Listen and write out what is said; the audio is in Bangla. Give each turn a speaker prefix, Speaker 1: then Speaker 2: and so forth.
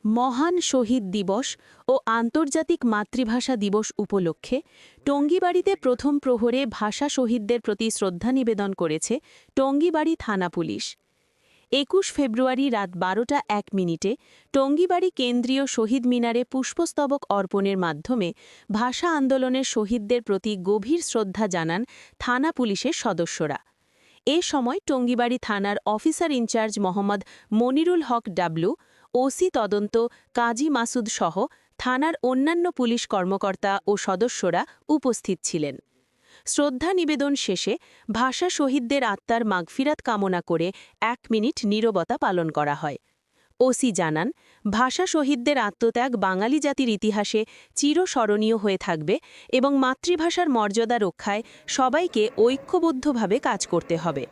Speaker 1: মহান শহীদ দিবস ও আন্তর্জাতিক মাতৃভাষা দিবস উপলক্ষে টঙ্গীবাড়িতে প্রথম প্রহরে ভাষা শহীদদের প্রতি শ্রদ্ধা নিবেদন করেছে টঙ্গীবাড়ি থানা পুলিশ। ২১ ফেব্রুয়ারি রাত ১২টা ১ মিনিটে টঙ্গীবাড়ি কেন্দ্রীয় শহীদ মিনারে পুষ্পস্তবক অর্পণের মাধ্যমে ভাষা আন্দোলনের শহীদদের প্রতি গভীর শ্রদ্ধা জানান থানা পুলিশের সদস্যরা। এ সময় টঙ্গীবাড়ি থানার officer in charge Mohammad Monirul Haque W, OC তদন্ত কাজী মাসুদ সহ থানার অন্যান্য পুলিশ কর্মকর্তা ও সদস্যরা উপস্থিত ছিলেন। শ্রদ্ধা নিবেদন শেষে ভাষা শহীদদের আত্মার মাগফিরাত কামনা করে ১ মিনিট নীরবতা পালন করা হয়। ওসি জানান, ভাষা শহীদদের আত্মত্যাগ বাঙালি জাতির ইতিহাসে চিরস্মরণীয় হয়ে থাকবে এবং মাতৃভাষার মর্যাদা রক্ষায় সবাইকে ঐক্যবদ্ধভাবে কাজ করতে হবে।